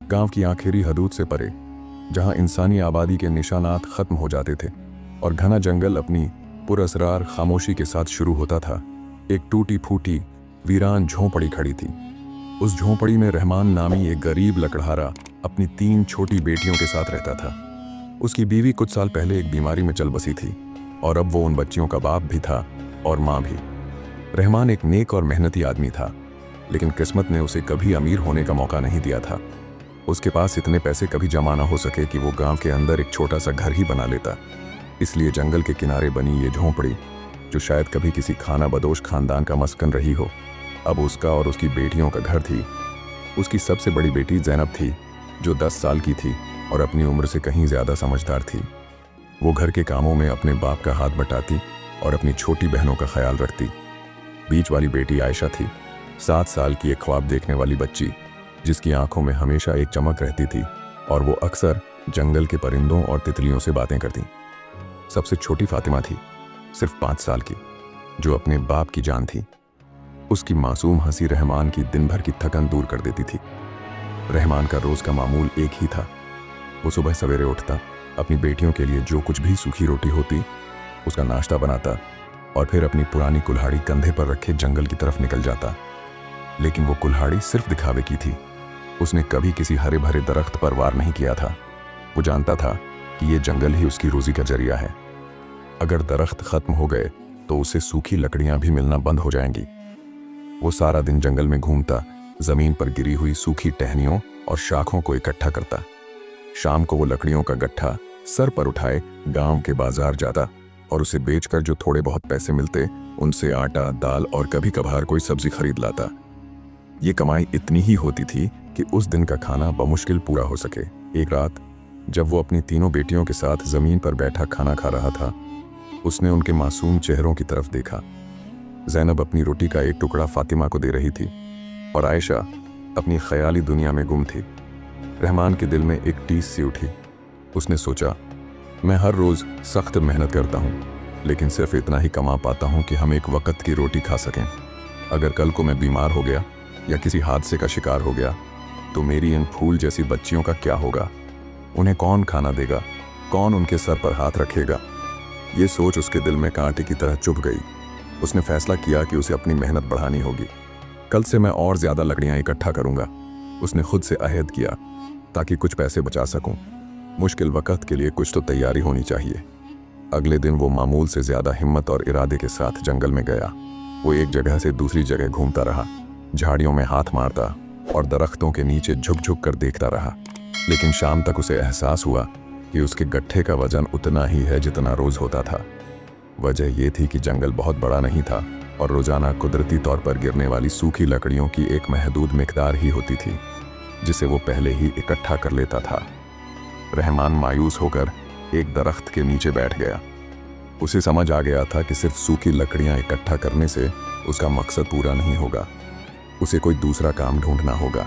गांव की आखिरी हदूद से परे, जहां इंसानी आबादी के निशानात खत्म हो जाते थे और घना जंगल अपनी पुरअसरार खामोशी के साथ शुरू होता था, एक टूटी फूटी वीरान झोंपड़ी खड़ी थी। उस झोंपड़ी में रहमान नामी एक गरीब लकड़हारा अपनी 3 छोटी बेटियों के साथ रहता था। उसकी बीवी कुछ साल पहले एक बीमारी में चल बसी थी और अब वो उन बच्चियों का बाप भी था और माँ भी। रहमान एक नेक और मेहनती आदमी था, लेकिन किस्मत ने उसे कभी अमीर होने का मौका नहीं दिया था। उसके पास इतने पैसे कभी जमा ना हो सके कि वो गांव के अंदर एक छोटा सा घर ही बना लेता। इसलिए जंगल के किनारे बनी ये झोंपड़ी, जो शायद कभी किसी खाना बदोश खानदान का मस्कन रही हो, अब उसका और उसकी बेटियों का घर थी। उसकी सबसे बड़ी बेटी ज़ैनब थी, जो 10 साल की थी और अपनी उम्र से कहीं ज़्यादा समझदार थी। वो घर के कामों में अपने बाप का हाथ बटाती और अपनी छोटी बहनों का ख्याल रखती। बीच वाली बेटी आयशा थी, 7 साल की एक ख्वाब देखने वाली बच्ची, जिसकी आंखों में हमेशा एक चमक रहती थी और वो अक्सर जंगल के परिंदों और तितलियों से बातें करती। सबसे छोटी फातिमा थी, सिर्फ 5 साल की, जो अपने बाप की जान थी। उसकी मासूम हंसी रहमान की दिन भर की थकन दूर कर देती थी। रहमान का रोज़ का मामूल एक ही था। वो सुबह सवेरे उठता, अपनी बेटियों के लिए जो कुछ भी सूखी रोटी होती उसका नाश्ता बनाता और फिर अपनी पुरानी कुल्हाड़ी कंधे पर रखे जंगल की तरफ निकल जाता। लेकिन वो कुल्हाड़ी सिर्फ दिखावे की थी। उसने कभी किसी हरे भरे दरख्त पर वार नहीं किया था। वो जानता था कि ये जंगल ही उसकी रोजी का जरिया है। अगर दरख्त खत्म हो गए तो उसे सूखी लकड़ियां भी मिलना बंद हो जाएंगी। वो सारा दिन जंगल में घूमता, जमीन पर गिरी हुई सूखी टहनियों और शाखों को इकट्ठा करता। शाम को वो लकड़ियों का गट्ठा सर पर उठाए गांव के बाजार जाता और उसे बेचकर जो थोड़े बहुत पैसे मिलते उनसे आटा, दाल और कभी कभार कोई सब्जी खरीद लाता। ये कमाई इतनी ही होती थी कि उस दिन का खाना बमुश्किल पूरा हो सके। एक रात जब वो अपनी तीनों बेटियों के साथ जमीन पर बैठा खाना खा रहा था, उसने उनके मासूम चेहरों की तरफ देखा। ज़ैनब अपनी रोटी का एक टुकड़ा फातिमा को दे रही थी और आयशा अपनी ख्याली दुनिया में गुम थी। रहमान के दिल में एक टीस सी उठी। उसने सोचा, मैं हर रोज़ सख्त मेहनत करता हूँ, लेकिन सिर्फ इतना ही कमा पाता हूँ कि हम एक वक्त की रोटी खा सकें। अगर कल को मैं बीमार हो गया या किसी हादसे का शिकार हो गया तो मेरी इन फूल जैसी बच्चियों का क्या होगा? उन्हें कौन खाना देगा? कौन उनके सर पर हाथ रखेगा? ये सोच उसके दिल में कांटे की तरह चुभ गई। उसने फैसला किया कि उसे अपनी मेहनत बढ़ानी होगी। कल से मैं और ज़्यादा लकड़ियाँ इकट्ठा करूँगा, उसने खुद से अहद किया, ताकि कुछ पैसे बचा सकूँ। मुश्किल वक्त के लिए कुछ तो तैयारी होनी चाहिए। अगले दिन वो मामूल से ज़्यादा हिम्मत और इरादे के साथ जंगल में गया। वो एक जगह से दूसरी जगह घूमता रहा, झाड़ियों में हाथ मारता और दरख्तों के नीचे झुक झुक कर देखता रहा। लेकिन शाम तक उसे एहसास हुआ कि उसके गट्ठे का वजन उतना ही है जितना रोज़ होता था। वजह यह थी कि जंगल बहुत बड़ा नहीं था और रोज़ाना कुदरती तौर पर गिरने वाली सूखी लकड़ियों की एक महदूद मिकदार ही होती थी, जिसे वो पहले ही इकट्ठा कर लेता था। रहमान मायूस होकर एक दरख्त के नीचे बैठ गया। उसे समझ आ गया था कि सिर्फ सूखी लकड़ियाँ इकट्ठा करने से उसका मकसद पूरा नहीं होगा। उसे कोई दूसरा काम ढूंढना होगा।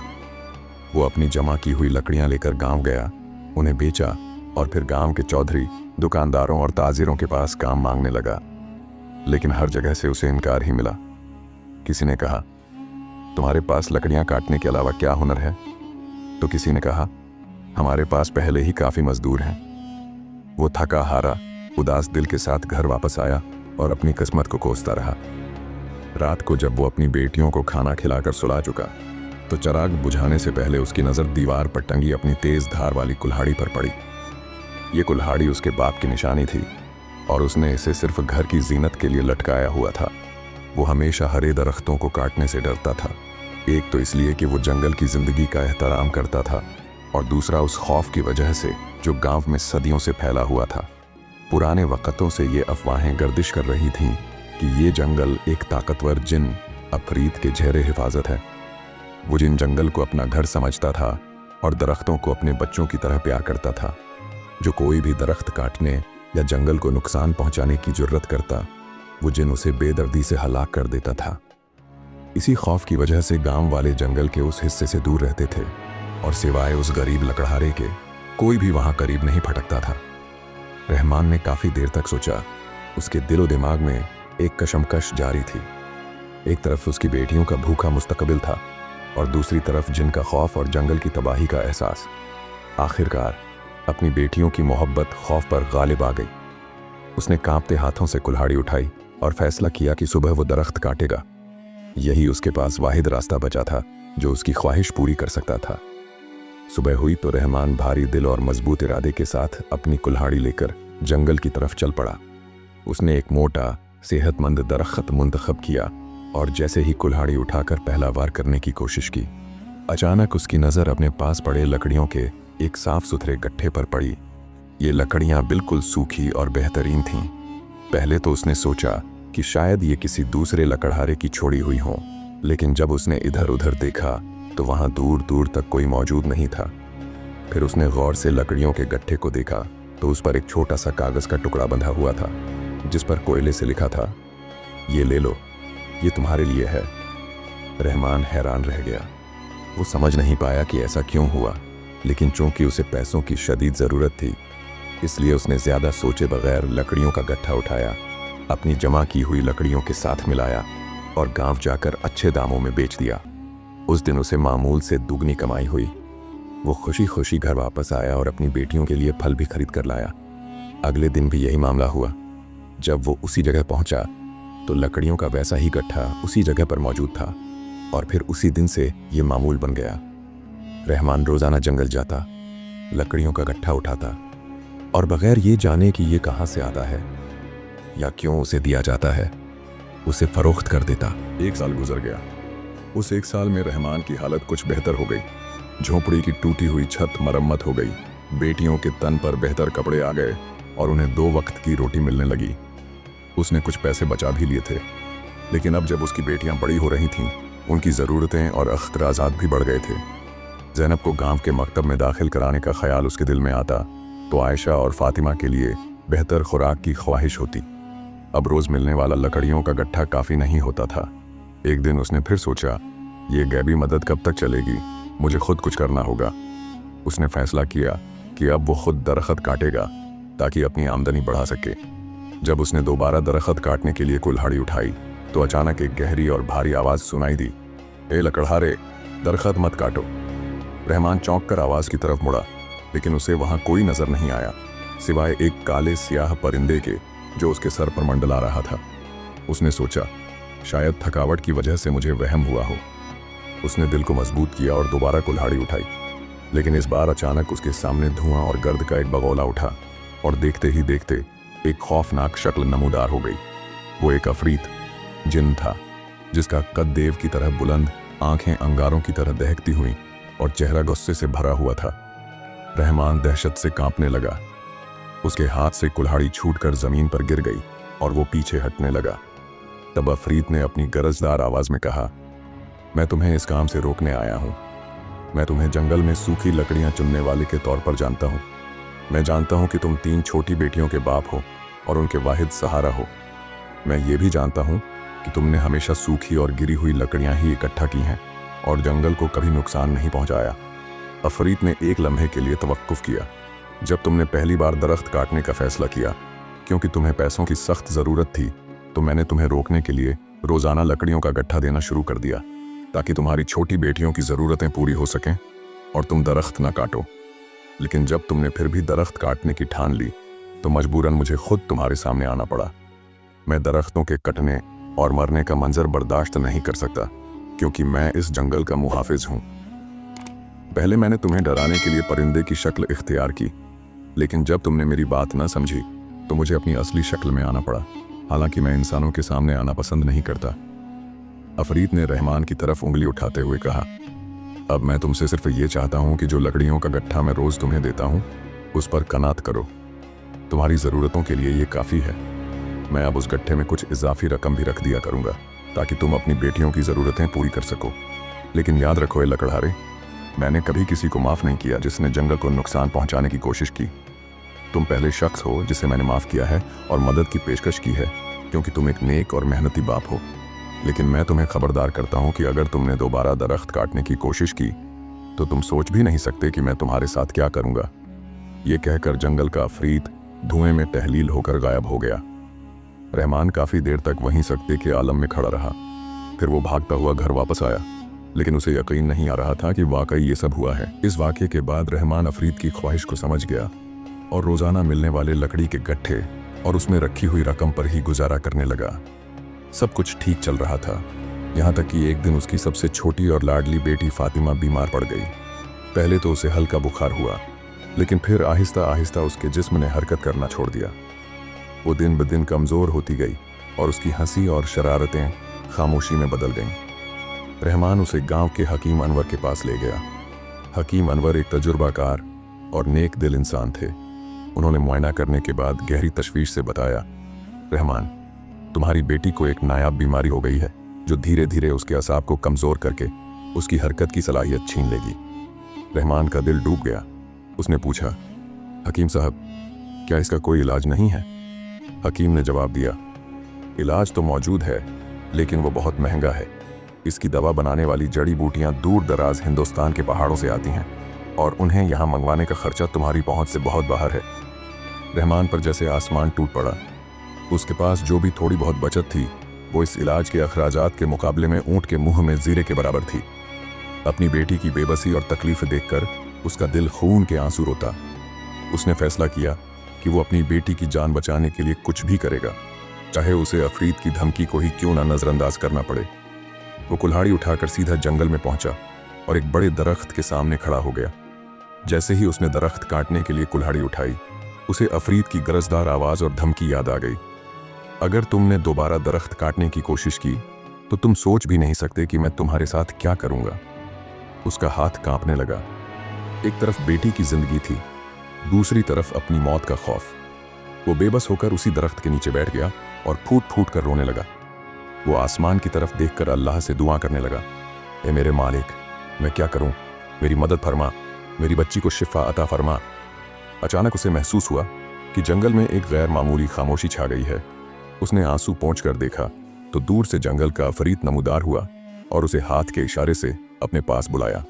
वो अपनी जमा की हुई लकड़ियाँ लेकर गांव गया, उन्हें बेचा और फिर गांव के चौधरी, दुकानदारों और ताजिरों के पास काम मांगने लगा। लेकिन हर जगह से उसे इनकार ही मिला। किसी ने कहा, तुम्हारे पास लकड़ियाँ काटने के अलावा क्या हुनर है? तो किसी ने कहा, हमारे पास पहले ही काफ़ी मजदूर हैं। वो थका हारा, उदास दिल के साथ घर वापस आया और अपनी किस्मत को कोसता रहा। रात को जब वो अपनी बेटियों को खाना खिलाकर सुला चुका तो चिराग बुझाने से पहले उसकी नज़र दीवार पर टंगी अपनी तेज धार वाली कुल्हाड़ी पर पड़ी। ये कुल्हाड़ी उसके बाप की निशानी थी और उसने इसे सिर्फ घर की जीनत के लिए लटकाया हुआ था। वो हमेशा हरे दरख्तों को काटने से डरता था, एक तो इसलिए कि वो जंगल की जिंदगी का एहतराम करता था और दूसरा उस खौफ की वजह से जो गांव में सदियों से फैला हुआ था। पुराने वक़्तों से ये अफवाहें गर्दिश कर रही थीं कि ये जंगल एक ताकतवर जिन अफरीत के ज़ेरे हिफाजत है। वो जिन जंगल को अपना घर समझता था और दरख्तों को अपने बच्चों की तरह प्यार करता था। जो कोई भी दरख्त काटने या जंगल को नुकसान पहुंचाने की जुर्रत करता, वो जिन उसे बेदर्दी से हलाक कर देता था। इसी खौफ की वजह से गांव वाले जंगल के उस हिस्से से दूर रहते थे और सिवाय उस गरीब लकड़हारे के कोई भी वहां करीब नहीं फटकता था। रहमान ने काफ़ी देर तक सोचा। उसके दिलो दिमाग में एक कशमकश जारी थी। एक तरफ उसकी बेटियों का भूखा मुस्तकबिल था और दूसरी तरफ जिन का खौफ और जंगल की तबाही का एहसास। आखिरकार अपनी बेटियों की मोहब्बत खौफ पर गालिब आ गई। उसने कांपते हाथों से कुल्हाड़ी उठाई और फैसला किया कि सुबह वो दरख्त काटेगा। यही उसके पास वाहिद रास्ता बचा था जो उसकी ख्वाहिश पूरी कर सकता था। सुबह हुई तो रहमान भारी दिल और मजबूत इरादे के साथ अपनी कुल्हाड़ी लेकर जंगल की तरफ चल पड़ा। उसने एक मोटा सेहतमंद दरख्त मुंतखब किया और जैसे ही कुल्हाड़ी उठाकर पहला वार करने की कोशिश की, अचानक उसकी नज़र अपने पास पड़े लकड़ियों के एक साफ सुथरे गट्ठे पर पड़ी। ये लकड़ियां बिल्कुल सूखी और बेहतरीन थीं। पहले तो उसने सोचा कि शायद ये किसी दूसरे लकड़हारे की छोड़ी हुई हों, लेकिन जब उसने इधर उधर देखा तो वहां दूर दूर तक कोई मौजूद नहीं था। फिर उसने गौर से लकड़ियों के गट्ठे को देखा तो उस पर एक छोटा सा कागज का टुकड़ा बंधा हुआ था जिस पर कोयले से लिखा था, ये ले लो, ये तुम्हारे लिए है। रहमान हैरान रह गया। वो समझ नहीं पाया कि ऐसा क्यों हुआ, लेकिन चूंकि उसे पैसों की शदीद ज़रूरत थी, इसलिए उसने ज़्यादा सोचे बगैर लकड़ियों का गट्ठा उठाया, अपनी जमा की हुई लकड़ियों के साथ मिलाया और गांव जाकर अच्छे दामों में बेच दिया। उस दिन उसे मामूल से दुगनी कमाई हुई। वो खुशी खुशी घर वापस आया और अपनी बेटियों के लिए फल भी खरीद कर लाया। अगले दिन भी यही मामला हुआ। जब वो उसी जगह पहुंचा तो लकड़ियों का वैसा ही गट्ठा उसी जगह पर मौजूद था और फिर उसी दिन से ये मामूल बन गया। रहमान रोज़ाना जंगल जाता, लकड़ियों का गट्ठा उठाता और बगैर ये जाने कि ये कहाँ से आता है या क्यों उसे दिया जाता है, उसे फरोख्त कर देता। 1 साल गुजर गया। उस 1 साल में रहमान की हालत कुछ बेहतर हो गई। झोंपड़ी की टूटी हुई छत मरम्मत हो गई, बेटियों के तन पर बेहतर कपड़े आ गए और उन्हें 2 वक्त की रोटी मिलने लगी। उसने कुछ पैसे बचा भी लिए थे, लेकिन अब जब उसकी बेटियां बड़ी हो रही थीं, उनकी ज़रूरतें और अख्तराजात भी बढ़ गए थे। ज़ैनब को गांव के मकतब में दाखिल कराने का ख्याल उसके दिल में आता तो आयशा और फातिमा के लिए बेहतर खुराक की ख्वाहिश होती। अब रोज़ मिलने वाला लकड़ियों का गट्ठा काफ़ी नहीं होता था। एक दिन उसने फिर सोचा, ये गैबी मदद कब तक चलेगी, मुझे खुद कुछ करना होगा। उसने फैसला किया कि अब वो खुद दरख्त काटेगा ताकि अपनी आमदनी बढ़ा सके। जब उसने दोबारा दरख्त काटने के लिए कुल्हाड़ी उठाई तो अचानक एक गहरी और भारी आवाज़ सुनाई दी, ए लकड़हारे, दरख्त मत काटो। रहमान चौंक कर आवाज़ की तरफ मुड़ा, लेकिन उसे वहाँ कोई नज़र नहीं आया सिवाय एक काले सियाह परिंदे के जो उसके सर पर मंडला रहा था। उसने सोचा, शायद थकावट की वजह से मुझे वहम हुआ हो। उसने दिल को मजबूत किया और दोबारा कुल्हाड़ी उठाई, लेकिन इस बार अचानक उसके सामने धुआं और गर्द का एक बगोला उठा और देखते ही देखते एक खौफनाक शक्ल नमूदार हो गई। वो एक अफरीत जिन था जिसका कद देव की तरह बुलंद, आंखें अंगारों की तरह दहकती हुई और चेहरा गुस्से से भरा हुआ था। रहमान दहशत से कांपने लगा। उसके हाथ से कुल्हाड़ी छूटकर जमीन पर गिर गई और वो पीछे हटने लगा। तब अफरीत ने अपनी गरजदार आवाज में कहा, मैं तुम्हें इस काम से रोकने आया हूं। मैं तुम्हें जंगल में सूखी लकड़ियां चुनने वाले के तौर पर जानता हूं। मैं जानता हूं कि तुम 3 छोटी बेटियों के बाप हो और उनके वाहिद सहारा हो। मैं ये भी जानता हूं कि तुमने हमेशा सूखी और गिरी हुई लकड़ियां ही इकट्ठा की हैं और जंगल को कभी नुकसान नहीं पहुंचाया। अफरीत ने एक लम्हे के लिए तवक्कुफ किया। जब तुमने पहली बार दरख्त काटने का फैसला किया क्योंकि तुम्हें पैसों की सख्त ज़रूरत थी, तो मैंने तुम्हें रोकने के लिए रोज़ाना लकड़ियों का गट्ठा देना शुरू कर दिया ताकि तुम्हारी छोटी बेटियों की ज़रूरतें पूरी हो सकें और तुम दरख्त ना काटो। लेकिन जब तुमने फिर भी दरख्त काटने की ठान ली तो मजबूरन मुझे खुद तुम्हारे सामने आना पड़ा। मैं दरख्तों के कटने और मरने का मंजर बर्दाश्त नहीं कर सकता क्योंकि मैं इस जंगल का मुहाफिज हूँ। पहले मैंने तुम्हें डराने के लिए परिंदे की शक्ल इख्तियार की, लेकिन जब तुमने मेरी बात न समझी तो मुझे अपनी असली शक्ल में आना पड़ा। हालांकि मैं इंसानों के सामने आना पसंद नहीं करता। अफरीत ने रहमान की तरफ उंगली उठाते हुए कहा, अब मैं तुमसे सिर्फ ये चाहता हूँ कि जो लकड़ियों का गट्ठा मैं रोज़ तुम्हें देता हूँ उस पर कनात करो। तुम्हारी ज़रूरतों के लिए ये काफ़ी है। मैं अब उस गट्ठे में कुछ इजाफी रकम भी रख दिया करूँगा ताकि तुम अपनी बेटियों की ज़रूरतें पूरी कर सको। लेकिन याद रखो ए लकड़हारे, मैंने कभी किसी को माफ़ नहीं किया जिसने जंगल को नुकसान पहुँचाने की कोशिश की। तुम पहले शख्स हो जिसे मैंने माफ़ किया है और मदद की पेशकश की है क्योंकि तुम एक नेक और मेहनती बाप हो। लेकिन मैं तुम्हें खबरदार करता हूँ कि अगर तुमने दोबारा दरख्त काटने की कोशिश की तो तुम सोच भी नहीं सकते कि मैं तुम्हारे साथ क्या करूँगा। ये कहकर जंगल का अफरीत धुएं में तहलील होकर गायब हो गया। रहमान काफ़ी देर तक वहीं सकते के आलम में खड़ा रहा। फिर वो भागता हुआ घर वापस आया। लेकिन उसे यकीन नहीं आ रहा था कि वाकई ये सब हुआ है। इस वाक़ये के बाद रहमान अफरीद की ख्वाहिश को समझ गया और रोज़ाना मिलने वाले लकड़ी के गट्ठे और उसमें रखी हुई रकम पर ही गुजारा करने लगा। सब कुछ ठीक चल रहा था, यहाँ तक कि एक दिन उसकी सबसे छोटी और लाडली बेटी फातिमा बीमार पड़ गई। पहले तो उसे हल्का बुखार हुआ, लेकिन फिर आहिस्ता आहिस्ता उसके जिस्म ने हरकत करना छोड़ दिया। वो दिन ब दिन कमज़ोर होती गई और उसकी हंसी और शरारतें खामोशी में बदल गईं। रहमान उसे गांव के हकीम अनवर के पास ले गया। हकीम अनवर एक तजुर्बाकार और नेक दिल इंसान थे। उन्होंने मुआयना करने के बाद गहरी तशवीश से बताया, रहमान, तुम्हारी बेटी को एक नायाब बीमारी हो गई है जो धीरे धीरे उसके असाब को कमज़ोर करके उसकी हरकत की सलाहियत छीन लेगी। रहमान का दिल डूब गया। उसने पूछा, हकीम साहब, क्या इसका कोई इलाज नहीं है? हकीम ने जवाब दिया, इलाज तो मौजूद है, लेकिन वो बहुत महंगा है। इसकी दवा बनाने वाली जड़ी बूटियां दूर दराज हिंदुस्तान के पहाड़ों से आती हैं और उन्हें यहाँ मंगवाने का खर्चा तुम्हारी पहुंच से बहुत बाहर है। रहमान पर जैसे आसमान टूट पड़ा। उसके पास जो भी थोड़ी बहुत बचत थी वो इस इलाज के अखराजात के मुकाबले में ऊँट के मुंह में जीरे के बराबर थी। अपनी बेटी की बेबसी और तकलीफ देखकर उसका दिल खून के आंसू रोता। उसने फैसला किया कि वो अपनी बेटी की जान बचाने के लिए कुछ भी करेगा, चाहे उसे अफरीद की धमकी को ही क्यों ना नजरअंदाज करना पड़े। वो कुल्हाड़ी उठाकर सीधा जंगल में पहुंचा और एक बड़े दरख्त के सामने खड़ा हो गया। जैसे ही उसने दरख्त काटने के लिए कुल्हाड़ी उठाई, उसे अफरीद की गरजदार आवाज और धमकी याद आ गई, अगर तुमने दोबारा दरख्त काटने की कोशिश की तो तुम सोच भी नहीं सकते कि मैं तुम्हारे साथ क्या करूंगा। उसका हाथ कांपने लगा। एक तरफ बेटी की जिंदगी थी, दूसरी तरफ अपनी मौत का खौफ। वो बेबस होकर उसी दरख्त के नीचे बैठ गया और फूट फूट कर रोने लगा। वो आसमान की तरफ देखकर अल्लाह से दुआ करने लगा, ए मेरे मालिक, मैं क्या करूं? मेरी मदद फरमा, मेरी बच्ची को शिफा अता फरमा। अचानक उसे महसूस हुआ कि जंगल में एक गैर मामूली खामोशी छा गई है। उसने आंसू पोंछ कर देखा तो दूर से जंगल का अफरीद नमूदार हुआ और उसे हाथ के इशारे से अपने पास बुलाया।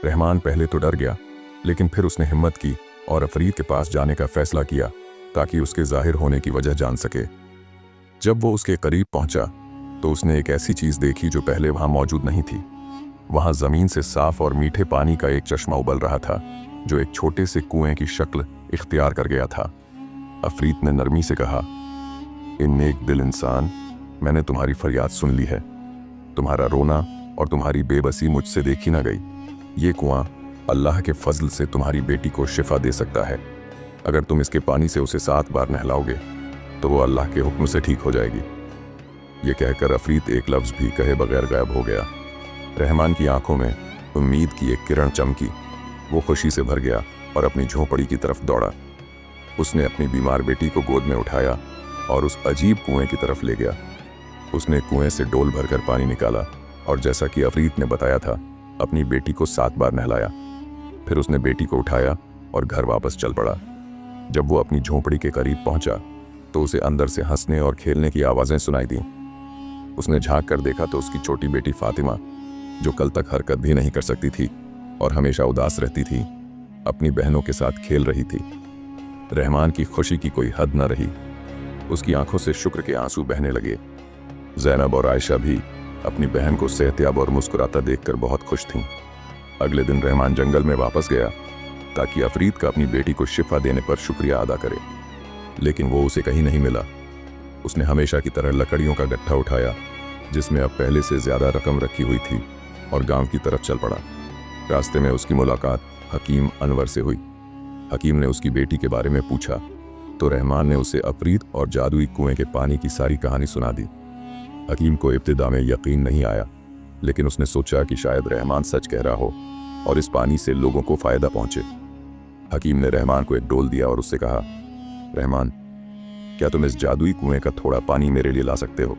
रहमान पहले तो डर गया, लेकिन फिर उसने हिम्मत की और अफरीद के पास जाने का फैसला किया ताकि उसके जाहिर होने की वजह जान सके। जब वो उसके करीब पहुंचा तो उसने एक ऐसी चीज देखी जो पहले वहां मौजूद नहीं थी। वहां जमीन से साफ और मीठे पानी का एक चश्मा उबल रहा था जो एक छोटे से कुएं की शक्ल इख्तियार कर गया था। अफरीद ने नरमी से कहा, इन नेक दिल इंसान, मैंने तुम्हारी फरियाद सुन ली है। तुम्हारा रोना और तुम्हारी बेबसी मुझसे देखी ना गई। ये कुआं अल्लाह के फजल से तुम्हारी बेटी को शिफा दे सकता है। अगर तुम इसके पानी से उसे 7 बार नहलाओगे तो वो अल्लाह के हुक्म से ठीक हो जाएगी। ये कहकर अफरीद एक लफ्ज़ भी कहे बगैर गायब हो गया। रहमान की आंखों में उम्मीद की एक किरण चमकी। वो खुशी से भर गया और अपनी झोंपड़ी की तरफ दौड़ा। उसने अपनी बीमार बेटी को गोद में उठाया और उस अजीब कुएं की तरफ ले गया। उसने कुएं से डोल भरकर पानी निकाला और जैसा कि अफरीद ने बताया था, अपनी बेटी को 7 बार नहलाया। फिर उसने बेटी को उठाया और घर वापस चल पड़ा। जब वो अपनी झोंपड़ी के करीब पहुंचा तो उसे अंदर से हंसने और खेलने की आवाज़ें सुनाई दीं। उसने झांक कर देखा तो उसकी छोटी बेटी फातिमा, जो कल तक हरकत भी नहीं कर सकती थी और हमेशा उदास रहती थी, अपनी बहनों के साथ खेल रही थी। रहमान की खुशी की कोई हद न रही। उसकी आंखों से शुक्र के आंसू बहने लगे। ज़ैनब और आयशा भी अपनी बहन को सेहतियाब और मुस्कुराता देखकर बहुत खुश थीं। अगले दिन रहमान जंगल में वापस गया ताकि अफरीद का अपनी बेटी को शिफा देने पर शुक्रिया अदा करे, लेकिन वो उसे कहीं नहीं मिला। उसने हमेशा की तरह लकड़ियों का गट्ठा उठाया जिसमें अब पहले से ज़्यादा रकम रखी हुई थी और गांव की तरफ चल पड़ा। रास्ते में उसकी मुलाकात हकीम अनवर से हुई। हकीम ने उसकी बेटी के बारे में पूछा तो रहमान ने उसे अफरीद और जादुई कुएं के पानी की सारी कहानी सुना दी। हकीम को इब्तिदा में यकीन नहीं आया, लेकिन उसने सोचा कि शायद रहमान सच कह रहा हो और इस पानी से लोगों को फ़ायदा पहुंचे। हकीम ने रहमान को एक डोल दिया और उससे कहा, रहमान, क्या तुम इस जादुई कुएं का थोड़ा पानी मेरे लिए ला सकते हो?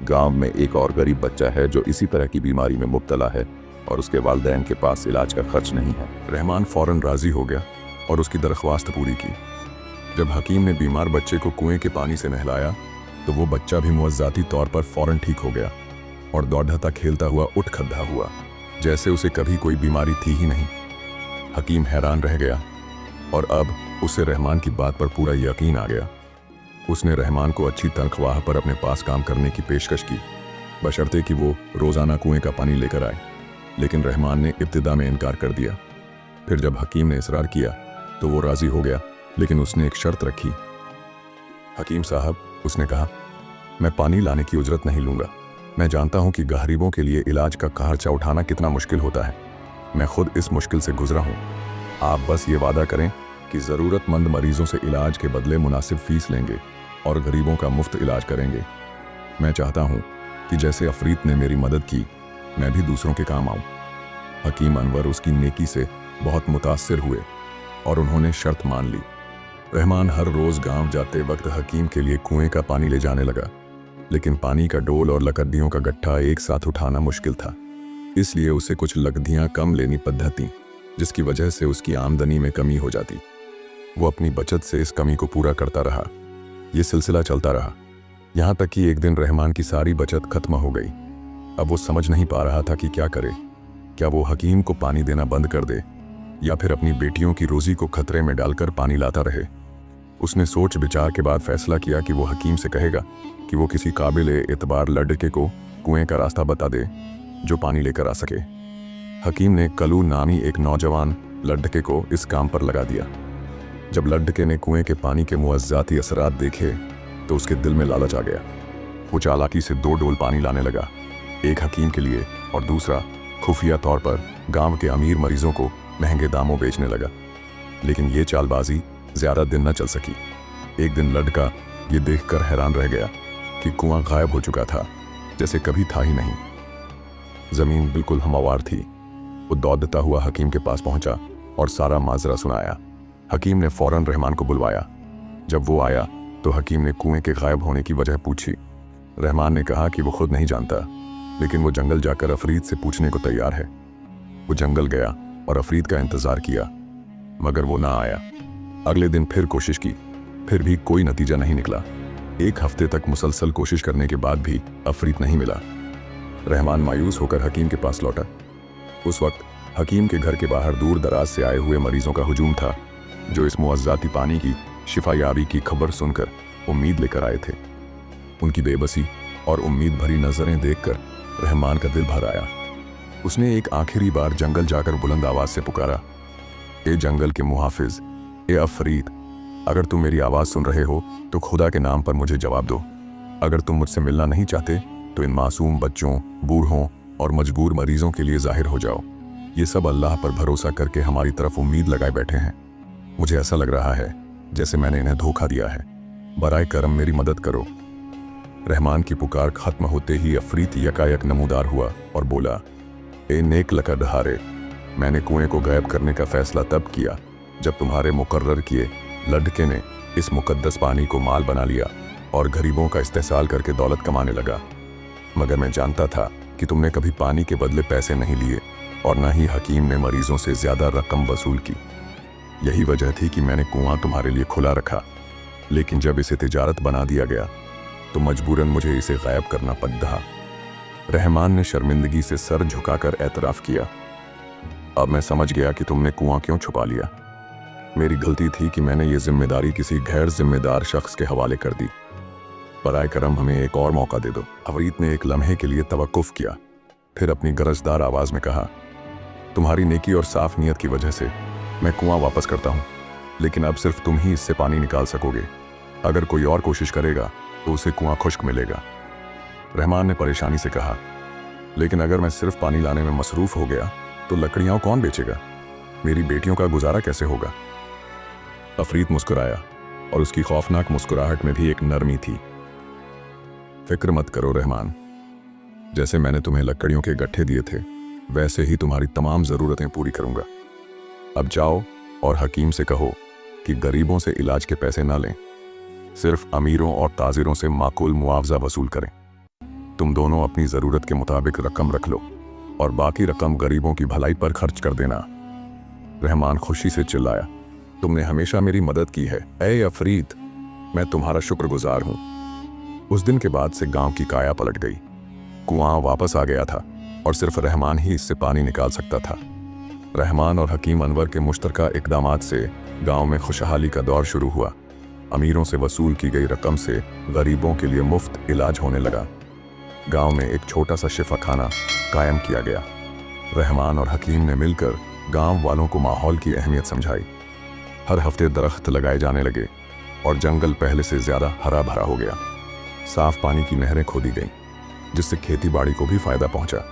गांव में एक और गरीब बच्चा है जो इसी तरह की बीमारी में मुब्तला है और उसके वालिदैन के पास इलाज का खर्च नहीं है। रहमान फौरन राजी हो गया और उसकी दरख्वास्त पूरी की। जब हकीम ने बीमार बच्चे को कुएं के पानी से नहलाया तो वो बच्चा भी मुअज़्ज़ाती तौर पर फौरन ठीक हो गया और दौड़ता खेलता हुआ उठ खद्दा हुआ, जैसे उसे कभी कोई बीमारी थी ही नहीं। हकीम हैरान रह गया और अब उसे रहमान की बात पर पूरा यकीन आ गया। उसने रहमान को अच्छी तनख्वाह पर अपने पास काम करने की पेशकश की, बशर्ते कि वो रोज़ाना कुएं का पानी लेकर आए। लेकिन रहमान ने इब्तिदा में इनकार कर दिया। फिर जब हकीम ने इसरार किया तो वो राज़ी हो गया, लेकिन उसने एक शर्त रखी। हकीम साहब, उसने कहा, मैं पानी लाने की उजरत नहीं लूँगा। मैं जानता हूँ कि गरीबों के लिए इलाज का खर्चा उठाना कितना मुश्किल होता है। मैं खुद इस मुश्किल से गुजरा हूँ। आप बस ये वादा करें कि ज़रूरतमंद मरीजों से इलाज के बदले मुनासिब फीस लेंगे और गरीबों का मुफ्त इलाज करेंगे। मैं चाहता हूँ कि जैसे अफरीत ने मेरी मदद की, मैं भी दूसरों के काम आऊँ। हकीम अनवर उसकी नेकी से बहुत मुतासिर हुए और उन्होंने शर्त मान ली। रहमान हर रोज़ गांव जाते वक्त हकीम के लिए कुएं का पानी ले जाने लगा, लेकिन पानी का डोल और लकड़ियों का गट्ठा एक साथ उठाना मुश्किल था। इसलिए उसे कुछ लकड़ियाँ कम लेनी पद्धति, जिसकी वजह से उसकी आमदनी में कमी हो जाती। वो अपनी बचत से इस कमी को पूरा करता रहा। ये सिलसिला चलता रहा, यहाँ तक कि एक दिन रहमान की सारी बचत खत्म हो गई। अब वो समझ नहीं पा रहा था कि क्या करे। क्या वो हकीम को पानी देना बंद कर दे या फिर अपनी बेटियों की रोज़ी को खतरे में डालकर पानी लाता रहे। उसने सोच विचार के बाद फैसला किया कि वो हकीम से कहेगा कि वो किसी काबिल एतबार लड़के को कुएं का रास्ता बता दे जो पानी लेकर आ सके। हकीम ने कलू नामी एक नौजवान लड़के को इस काम पर लगा दिया। जब लड़के ने कुएं के पानी के मुअज़्ज़ाती असरात देखे तो उसके दिल में लालच आ गया। वो चालाकी से 2 डोल पानी लाने लगा, एक हकीम के लिए और दूसरा खुफिया तौर पर गांव के अमीर मरीजों को महंगे दामों बेचने लगा। लेकिन ये चालबाजी ज़्यादा दिन न चल सकी। एक दिन लड़का ये देखकर हैरान रह गया कि कुआं गायब हो चुका था, जैसे कभी था ही नहीं। ज़मीन बिल्कुल हमवार थी। वो दौड़ता हुआ हकीम के पास पहुंचा और सारा माजरा सुनाया। हकीम ने फौरन रहमान को बुलवाया। जब वो आया तो हकीम ने कुएं के गायब होने की वजह पूछी। रहमान ने कहा कि वो खुद नहीं जानता, लेकिन वो जंगल जाकर अफरीद से पूछने को तैयार है। वो जंगल गया और अफरीद का इंतज़ार किया, मगर वो ना आया। अगले दिन फिर कोशिश की, फिर भी कोई नतीजा नहीं निकला। 1 हफ्ते तक मुसलसल कोशिश करने के बाद भी अफरीद नहीं मिला। रहमान मायूस होकर हकीम के पास लौटा। उस वक्त हकीम के घर के बाहर दूर दराज से आए हुए मरीजों का हुजूम था, जो इस मुअज़्ज़ाती पानी की शिफायाबी की खबर सुनकर उम्मीद लेकर आए थे। उनकी बेबसी और उम्मीद भरी नज़रें देखकर रहमान का दिल भर आया। उसने एक आखिरी बार जंगल जाकर बुलंद आवाज़ से पुकारा, ए जंगल के मुहाफिज, ए अफरीद, अगर तुम मेरी आवाज़ सुन रहे हो तो खुदा के नाम पर मुझे जवाब दो। अगर तुम मुझसे मिलना नहीं चाहते तो इन मासूम बच्चों, बूढ़ों और मजबूर मरीजों के लिए ज़ाहिर हो जाओ। ये सब अल्लाह पर भरोसा करके हमारी तरफ उम्मीद लगाए बैठे हैं। मुझे ऐसा लग रहा है जैसे मैंने इन्हें धोखा दिया है। बराए करम मेरी मदद करो। रहमान की पुकार खत्म होते ही अफरीद यकायक नमूदार हुआ और बोला, ए नेक लकड़हारे, मैंने कुएं को गायब करने का फैसला तब किया जब तुम्हारे मुकर्रर किए लड़के ने इस मुकद्दस पानी को माल बना लिया और गरीबों का इस्तेहसाल करके दौलत कमाने लगा। मगर मैं जानता था कि तुमने कभी पानी के बदले पैसे नहीं लिए और न ही हकीम ने मरीजों से ज़्यादा रकम वसूल की। यही वजह थी कि मैंने कुआं तुम्हारे लिए खुला रखा, लेकिन जब इसे तिजारत बना दिया गया तो मजबूरन मुझे इसे गायब करना पड़ा। रहमान ने शर्मिंदगी से सर झुकाकर एतराफ़ किया, अब मैं समझ गया कि तुमने कुआं क्यों छुपा लिया। मेरी गलती थी कि मैंने ये जिम्मेदारी किसी गैर जिम्मेदार शख्स के हवाले कर दी। बराए करम हमें एक और मौका दे दो। अफरीद ने एक लम्हे के लिए तवक्कुफ किया, फिर अपनी गरजदार आवाज़ में कहा, तुम्हारी नेकी और साफ नीयत की वजह से मैं कुआं वापस करता हूँ, लेकिन अब सिर्फ तुम ही इससे पानी निकाल सकोगे। अगर कोई और कोशिश करेगा तो उसे कुआं खुश्क मिलेगा। रहमान ने परेशानी से कहा, लेकिन अगर मैं सिर्फ पानी लाने में मसरूफ़ हो गया तो लकड़ियाँ कौन बेचेगा? मेरी बेटियों का गुजारा कैसे होगा? अफरीद मुस्कुराया और उसकी खौफनाक मुस्कुराहट में भी एक नरमी थी। फिक्र मत करो रहमान, जैसे मैंने तुम्हें लकड़ियों के गट्ठे दिए थे वैसे ही तुम्हारी तमाम ज़रूरतें पूरी करूंगा। अब जाओ और हकीम से कहो कि गरीबों से इलाज के पैसे ना लें, सिर्फ अमीरों और ताजिरों से माकूल मुआवजा वसूल करें। तुम दोनों अपनी ज़रूरत के मुताबिक रकम रख लो और बाकी रकम गरीबों की भलाई पर खर्च कर देना। रहमान खुशी से चिल्लाया, तुमने हमेशा मेरी मदद की है ए अफरीद, मैं तुम्हारा शुक्रगुजार हूँ। उस दिन के बाद से गांव की काया पलट गई। कुआं वापस आ गया था और सिर्फ रहमान ही इससे पानी निकाल सकता था। रहमान और हकीम अनवर के मुश्तरका इक़दामात से गांव में खुशहाली का दौर शुरू हुआ। अमीरों से वसूल की गई रकम से गरीबों के लिए मुफ्त इलाज होने लगा। गांव में एक छोटा सा शिफाखाना कायम किया गया। रहमान और हकीम ने मिलकर गांव वालों को माहौल की अहमियत समझाई। हर हफ्ते दरख्त लगाए जाने लगे और जंगल पहले से ज़्यादा हरा भरा हो गया। साफ पानी की नहरें खोदी गईं, जिससे खेती बाड़ी को भी फायदा पहुंचा।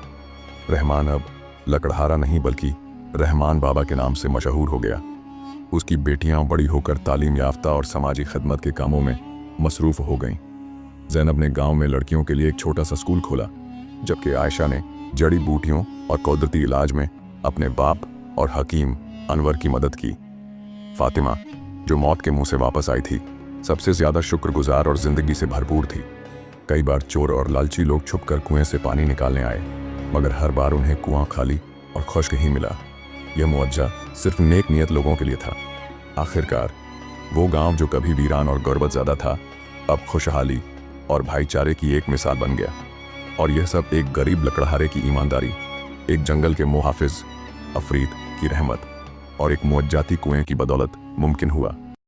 रहमान अब लकड़हारा नहीं बल्कि रहमान बाबा के नाम से मशहूर हो गया। उसकी बेटियां बड़ी होकर तालीम याफ्ता और समाजी खिदमत के कामों में मसरूफ़ हो गईं। ज़ैनब ने गांव में लड़कियों के लिए एक छोटा सा स्कूल खोला, जबकि आयशा ने जड़ी बूटियों और कुदरती इलाज में अपने बाप और हकीम अनवर की मदद की। फातिमा, जो मौत के मुंह से वापस आई थी, सबसे ज़्यादा शुक्रगुजार और ज़िंदगी से भरपूर थी। कई बार चोर और लालची लोग छुपकर कुएं से पानी निकालने आए, मगर हर बार उन्हें कुआं खाली और खुश्क ही मिला। यह मुआवजा सिर्फ नेक नियत लोगों के लिए था। आखिरकार वो गांव जो कभी वीरान और गुर्बत ज़्यादा था, अब खुशहाली और भाईचारे की एक मिसाल बन गया। और यह सब एक गरीब लकड़हारे की ईमानदारी, एक जंगल के मुहाफिज अफरीद की रहमत और एक मुअज्जाती कुएं की बदौलत मुमकिन हुआ।